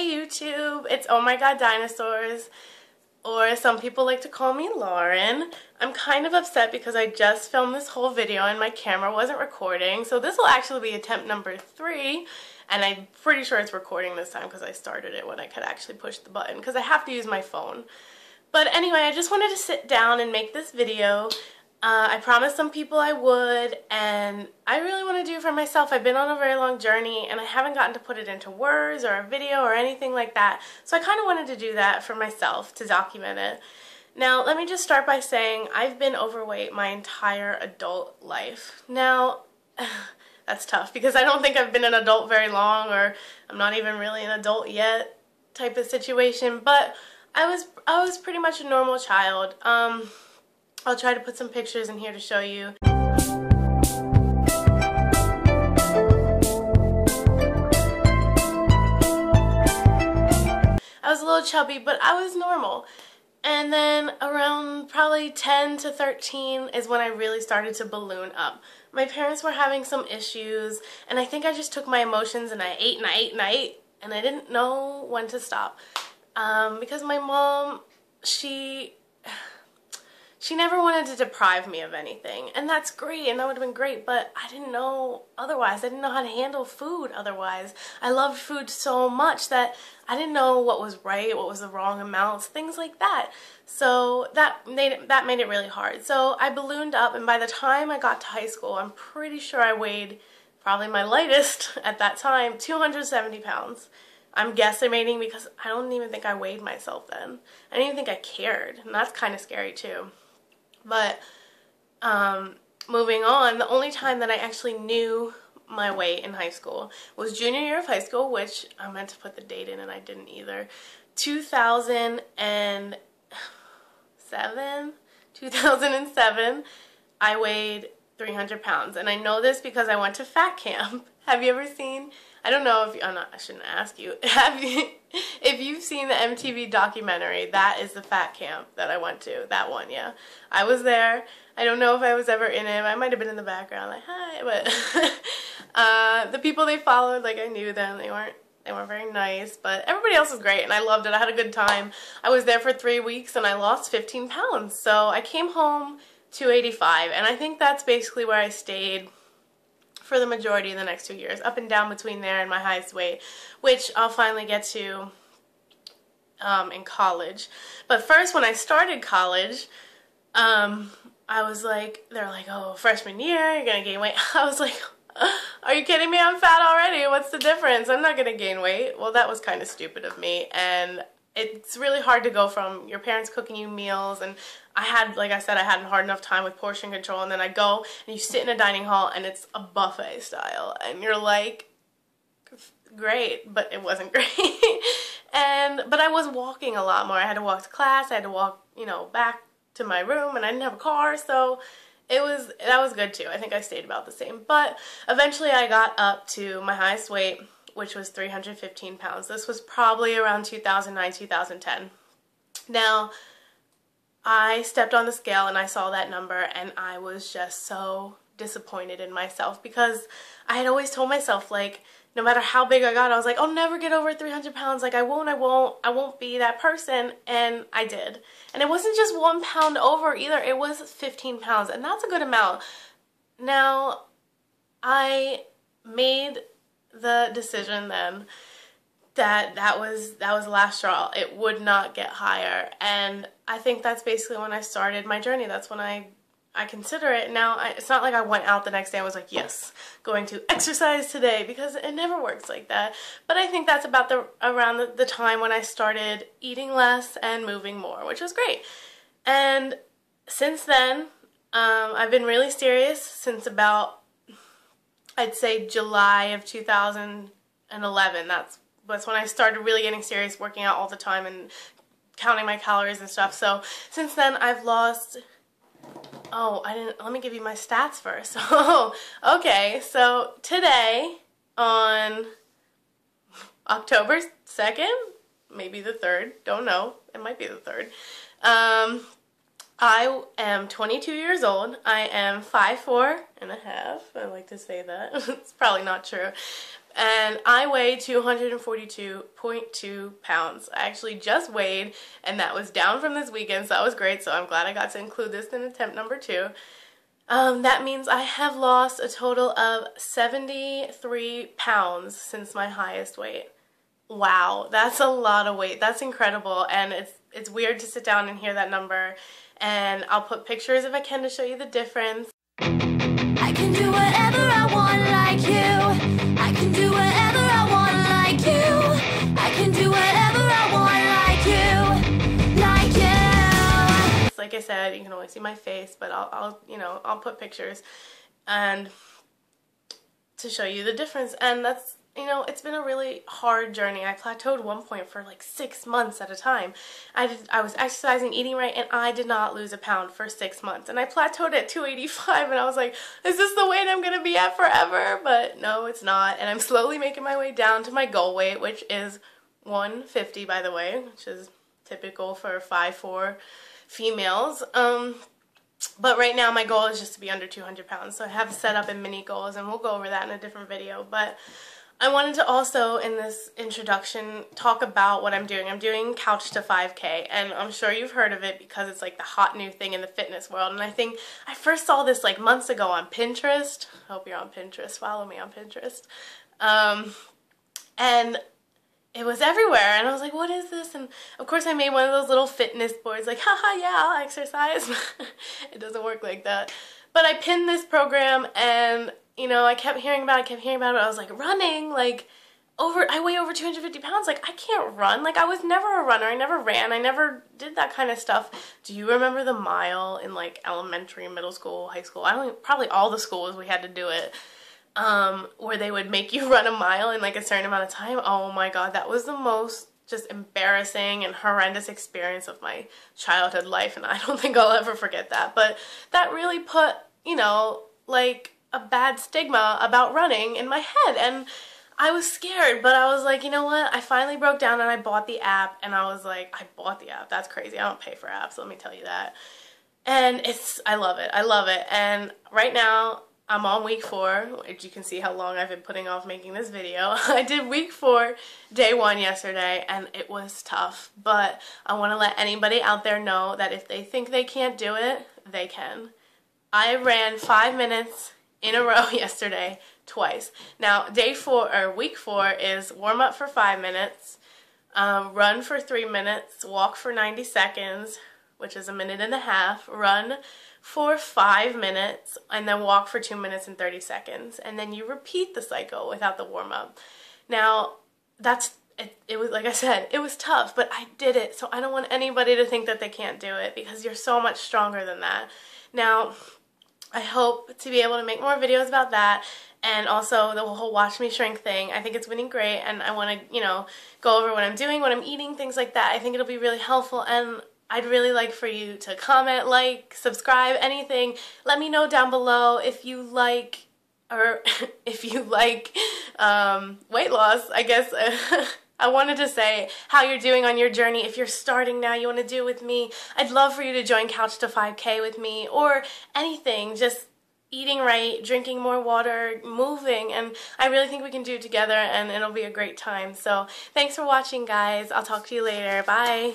Hey YouTube, it's Oh My God Dinosaurs, or some people like to call me Lauren. I'm kind of upset because I just filmed this whole video and my camera wasn't recording, so this will actually be attempt number 3, and I'm pretty sure it's recording this time because I started it when I could actually push the button because I have to use my phone. But anyway, I just wanted to sit down and make this video. I promised some people I would, and I really want to do it for myself. I've been on a very long journey, and I haven't gotten to put it into words or a video or anything like that. So I kind of wanted to do that for myself, to document it. Now, let me just start by saying I've been overweight my entire adult life. Now, that's tough because I don't think I've been an adult very long, or I'm not even really an adult yet type of situation, but I was pretty much a normal child. I'll try to put some pictures in here to show you. I was a little chubby, but I was normal. And then around probably 10 to 13 is when I really started to balloon up. My parents were having some issues, and I think I just took my emotions and I ate and I ate and I ate, and I didn't know when to stop. Because my mom, she never wanted to deprive me of anything, and that's great, and that would have been great, but I didn't know otherwise. I didn't know how to handle food otherwise. I loved food so much that I didn't know what was right, what was the wrong amounts, things like that. So that made it really hard. So I ballooned up, and by the time I got to high school, I'm pretty sure I weighed, probably my lightest at that time, 270 pounds. I'm guesstimating because I don't even think I weighed myself then. I didn't even think I cared, and that's kind of scary too. But moving on, the only time that I actually knew my weight in high school was junior year of high school, which I meant to put the date in and I didn't either. 2007, I weighed 300 pounds. And I know this because I went to fat camp. Have you ever seen, I don't know if you, I shouldn't ask you, if you've seen the MTV documentary, that is the fat camp that I went to, that one, yeah. I was there. I don't know if I was ever in it. I might have been in the background, like, hi, but the people they followed, like, I knew them. They weren't very nice, but everybody else was great, and I loved it. I had a good time. I was there for 3 weeks, and I lost 15 pounds, so I came home 285, and I think that's basically where I stayed for the majority of the next 2 years, up and down between there and my highest weight, which I'll finally get to in college. But first, when I started college, I was like, they're like, oh, freshman year, you're gonna gain weight. I was like, are you kidding me? I'm fat already. What's the difference? I'm not gonna gain weight. Well, that was kind of stupid of me, and it's really hard to go from your parents cooking you meals, and I had, like I said, I hadn't hard enough time with portion control, and then I go and you sit in a dining hall and it's a buffet style, and you're like, great, but it wasn't great. But I was walking a lot more. I had to walk to class, I had to walk, you know, back to my room, and I didn't have a car, so that was good too. I think I stayed about the same, but eventually I got up to my highest weight, which was 315 pounds. This was probably around 2009, 2010. Now, I stepped on the scale and I saw that number, and I was just so disappointed in myself because I had always told myself, like, no matter how big I got, I was like, I'll never get over 300 pounds. Like, I won't be that person. And I did. And it wasn't just 1 pound over either. It was 15 pounds, and that's a good amount. Now, I made the decision then that was the last straw. It would not get higher, and I think that's basically when I started my journey. That's when I consider it. Now, it's not like I went out the next day and was like, yes, going to exercise today, because it never works like that. But I think that's about around the time when I started eating less and moving more, which was great. And since then, I've been really serious since about, I'd say, July of 2011. That's when I started really getting serious, working out all the time and counting my calories and stuff. So since then I've lost, let me give you my stats first. Okay, so today on October 2nd, maybe the 3rd, don't know, it might be the 3rd, I am 22 years old. I am 5'4" and a half. I like to say that. It's probably not true. And I weigh 242.2 pounds. I actually just weighed, and that was down from this weekend, so that was great. So I'm glad I got to include this in attempt number 2. That means I have lost a total of 73 pounds since my highest weight. Wow, that's a lot of weight. That's incredible, and it's weird to sit down and hear that number. And I'll put pictures if I can to show you the difference. I can do whatever I want like you. I can do whatever I want like you. I can do whatever I want like you. Like you. Like I said, you can only see my face, but I'll put pictures and to show you the difference. And that's, it's been a really hard journey. I plateaued at one point for like 6 months at a time. I was exercising, eating right, and I did not lose a pound for 6 months. And I plateaued at 285, and I was like, is this the weight I'm going to be at forever? But no, it's not. And I'm slowly making my way down to my goal weight, which is 150, by the way, which is typical for 5'4" females. But right now my goal is just to be under 200 pounds. So I have set up in mini goals, and we'll go over that in a different video. But I wanted to also, in this introduction, talk about what I'm doing. I'm doing Couch to 5K, and I'm sure you've heard of it because it's like the hot new thing in the fitness world. And I think I first saw this like months ago on Pinterest. I hope you're on Pinterest. Follow me on Pinterest. And it was everywhere, and I was like, what is this? And of course I made one of those little fitness boards, like, haha, yeah, I'll exercise. It doesn't work like that. But I pinned this program, and I kept hearing about it, I was like, running, like, I weigh over 250 pounds, like, I can't run. Like, I was never a runner, I never ran, I never did that kind of stuff. Do you remember the mile in, like, elementary, middle school, high school? Probably all the schools we had to do it, where they would make you run a mile in, like, a certain amount of time. Oh my god, that was the most just embarrassing and horrendous experience of my childhood life, and I don't think I'll ever forget that. But that really put, like, a bad stigma about running in my head, and I was scared, but I was like, you know what, I finally broke down and I bought the app, and I was like, I bought the app, that's crazy, I don't pay for apps, let me tell you that. And I love it, and right now, I'm on week 4, which you can see how long I've been putting off making this video. I did week 4, day 1 yesterday, and it was tough, but I want to let anybody out there know that if they think they can't do it, they can. I ran 5 minutes in a row yesterday, twice. Now, week 4 is warm up for 5 minutes, run for 3 minutes, walk for 90 seconds, which is a minute and a half, run for 5 minutes, and then walk for 2 minutes and 30 seconds. And then you repeat the cycle without the warm up. Now, it was, like I said, it was tough, but I did it. So I don't want anybody to think that they can't do it, because you're so much stronger than that. Now, I hope to be able to make more videos about that, and also the whole Watch Me Shrink thing. I think it's been great, and I want to, go over what I'm doing, what I'm eating, things like that. I think it'll be really helpful, and I'd really like for you to comment, like, subscribe, anything. Let me know down below if you like, or if you like weight loss, I guess. I wanted to say how you're doing on your journey. If you're starting now, you want to do it with me, I'd love for you to join Couch to 5K with me, or anything, just eating right, drinking more water, moving, and I really think we can do it together, and it'll be a great time. So thanks for watching, guys. I'll talk to you later. Bye.